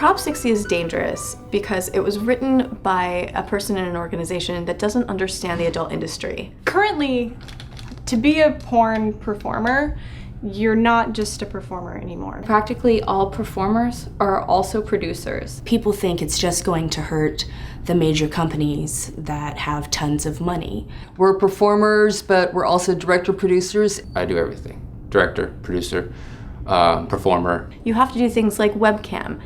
Prop 60 is dangerous because it was written by a person in an organization that doesn't understand the adult industry. Currently, to be a porn performer, you're not just a performer anymore. Practically all performers are also producers. People think it's just going to hurt the major companies that have tons of money. We're performers, but we're also director-producers. I do everything. Director, producer, performer. You have to do things like webcam,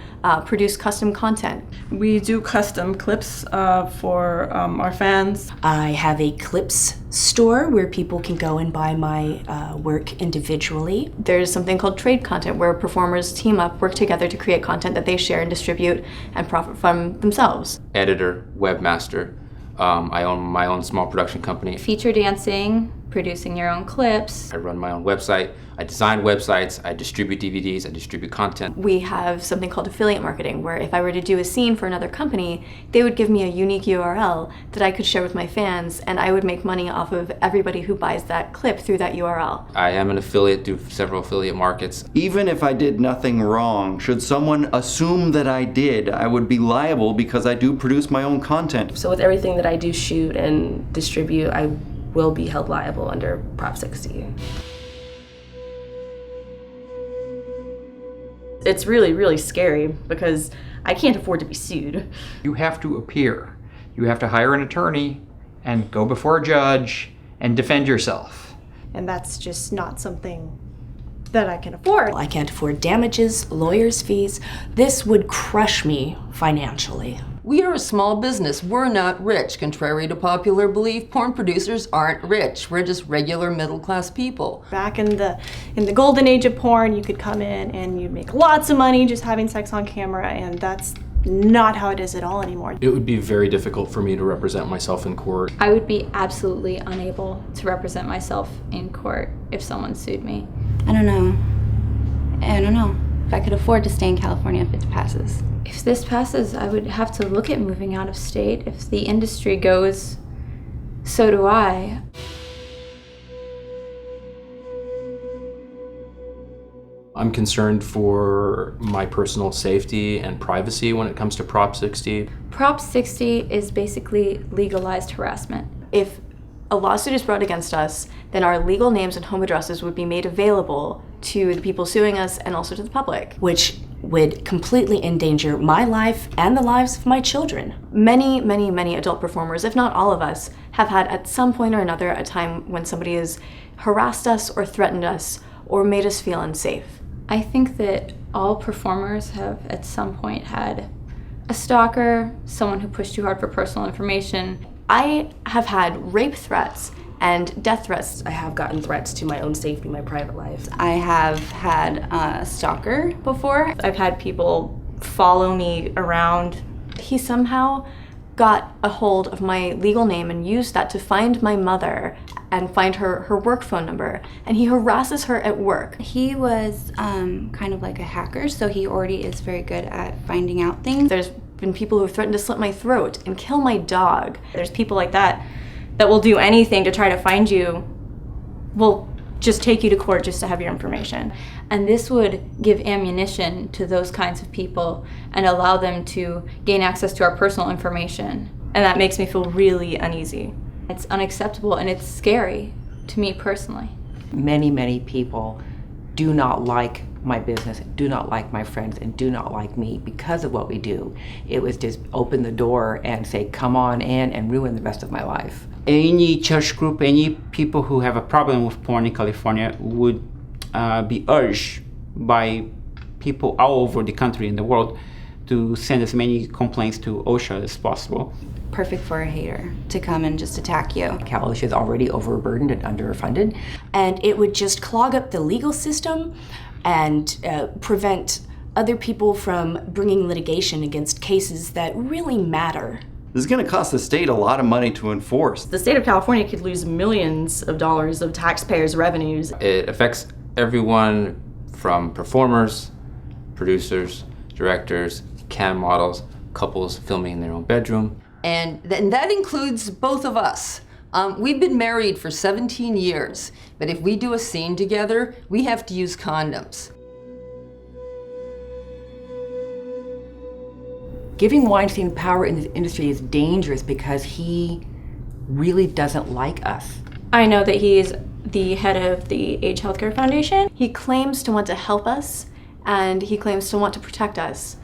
produce custom content. We do custom clips for our fans. I have a clips store where people can go and buy my work individually. There's something called trade content where performers team up, work together to create content that they share and distribute and profit from themselves. Editor, webmaster. I own my own small production company. Feature dancing, producing your own clips. I run my own website. I design websites. I distribute DVDs. I distribute content. We have something called affiliate marketing, where if I were to do a scene for another company, they would give me a unique URL that I could share with my fans, and I would make money off of everybody who buys that clip through that URL. I am an affiliate through several affiliate markets. Even if I did nothing wrong, should someone assume that I did, I would be liable because I do produce my own content. So with everything that I do shoot and distribute, I will be held liable under Prop 60. It's really, really scary because I can't afford to be sued. You have to appear. You have to hire an attorney and go before a judge and defend yourself. And that's just not something that I can afford. I can't afford damages, lawyers' fees. This would crush me financially. We are a small business. We're not rich. Contrary to popular belief, porn producers aren't rich. We're just regular middle-class people. Back in the golden age of porn, you could come in and you'd make lots of money just having sex on camera, and that's not how it is at all anymore. It would be very difficult for me to represent myself in court. I would be absolutely unable to represent myself in court if someone sued me. I don't know if I could afford to stay in California if it passes. If this passes, I would have to look at moving out of state. If the industry goes, so do I. I'm concerned for my personal safety and privacy when it comes to Prop 60. Prop 60 is basically legalized harassment. If a lawsuit is brought against us, then our legal names and home addresses would be made available to the people suing us and also to the public. Which would completely endanger my life and the lives of my children. Many, many, many adult performers, if not all of us, have had at some point or another a time when somebody has harassed us or threatened us or made us feel unsafe. I think that all performers have at some point had a stalker, someone who pushed too hard for personal information. I have had rape threats and death threats. I have gotten threats to my own safety, my private life. I have had a stalker before. I've had people follow me around. He somehow got a hold of my legal name and used that to find my mother and find her work phone number, and he harasses her at work. He was kind of like a hacker, so he already is very good at finding out things. There's been people who have threatened to slit my throat and kill my dog. There's people like that will do anything to try to find you, will just take you to court just to have your information. And this would give ammunition to those kinds of people and allow them to gain access to our personal information. And that makes me feel really uneasy. It's unacceptable and it's scary to me personally. Many, many people do not like my business, do not like my friends, and do not like me because of what we do. It was just open the door and say, come on in, and ruin the rest of my life. Any church group, any people who have a problem with porn in California would be urged by people all over the country and the world to send as many complaints to OSHA as possible. Perfect for a hater to come and just attack you. OSHA is already overburdened and underfunded. And it would just clog up the legal system and prevent other people from bringing litigation against cases that really matter. This is going to cost the state a lot of money to enforce. The state of California could lose millions of dollars of taxpayers' revenues. It affects everyone from performers, producers, directors, cam models, couples filming in their own bedroom. And that includes both of us. We've been married for 17 years, but if we do a scene together, we have to use condoms. Giving Weinstein power in this industry is dangerous because he really doesn't like us. I know that he's the head of the AIDS Healthcare Foundation. He claims to want to help us, and he claims to want to protect us.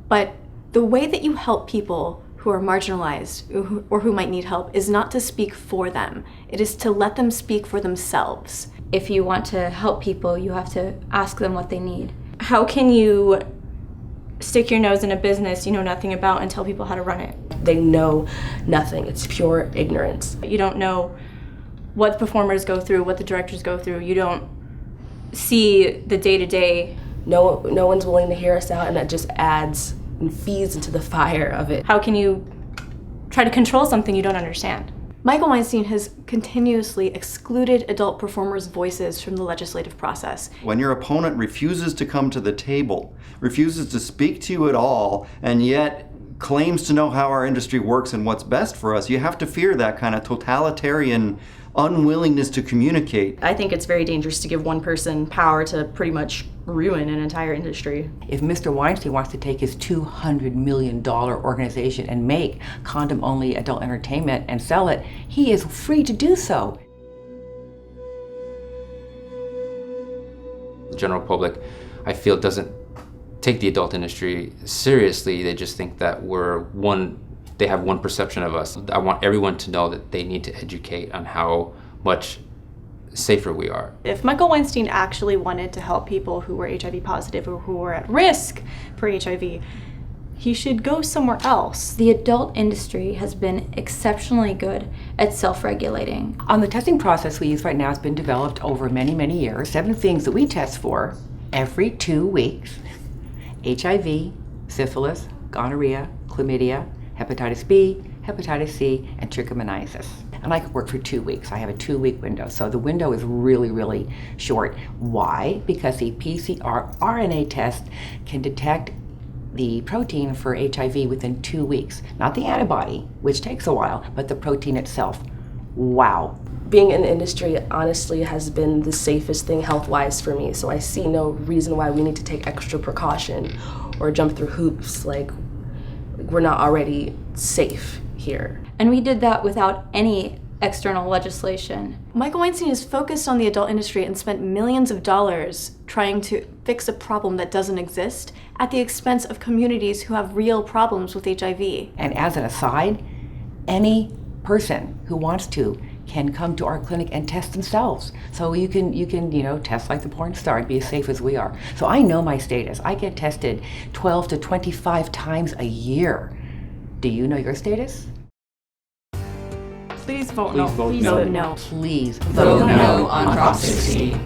But the way that you help people who are marginalized or who might need help is not to speak for them. It is to let them speak for themselves. If you want to help people, you have to ask them what they need. How can you stick your nose in a business you know nothing about and tell people how to run it? They know nothing. It's pure ignorance. You don't know what the performers go through, what the directors go through. You don't see the day-to-day. No one's willing to hear us out, and that just adds and feeds into the fire of it. How can you try to control something you don't understand? Michael Weinstein has continuously excluded adult performers' voices from the legislative process. When your opponent refuses to come to the table, refuses to speak to you at all, and yet claims to know how our industry works and what's best for us, you have to fear that kind of totalitarian unwillingness to communicate. I think it's very dangerous to give one person power to pretty much ruin an entire industry. If Mr. Weinstein wants to take his $200 million organization and make condom-only adult entertainment and sell it, he is free to do so. The general public, I feel, doesn't take the adult industry seriously. They just think that they have one perception of us. I want everyone to know that they need to educate on how much safer we are. If Michael Weinstein actually wanted to help people who were HIV positive or who were at risk for HIV, he should go somewhere else. The adult industry has been exceptionally good at self-regulating. On the testing process we use right now has been developed over many, many years. 7 things that we test for every 2 weeks: HIV, syphilis, gonorrhea, chlamydia, hepatitis B, hepatitis C, and trichomoniasis. And I could work for 2 weeks. I have a 2-week window. So the window is really, really short. Why? Because the PCR RNA test can detect the protein for HIV within 2 weeks. Not the antibody, which takes a while, but the protein itself. Wow. Being in the industry honestly has been the safest thing health-wise for me, so I see no reason why we need to take extra precaution or jump through hoops like we're not already safe here. And we did that without any external legislation. Michael Weinstein is focused on the adult industry and spent millions of dollars trying to fix a problem that doesn't exist at the expense of communities who have real problems with HIV. And as an aside, any person who wants to can come to our clinic and test themselves. So you can test like the porn star and be as safe as we are. So I know my status. I get tested 12 to 25 times a year. Do you know your status? Please vote no. Please vote no. Please vote no on Prop 60.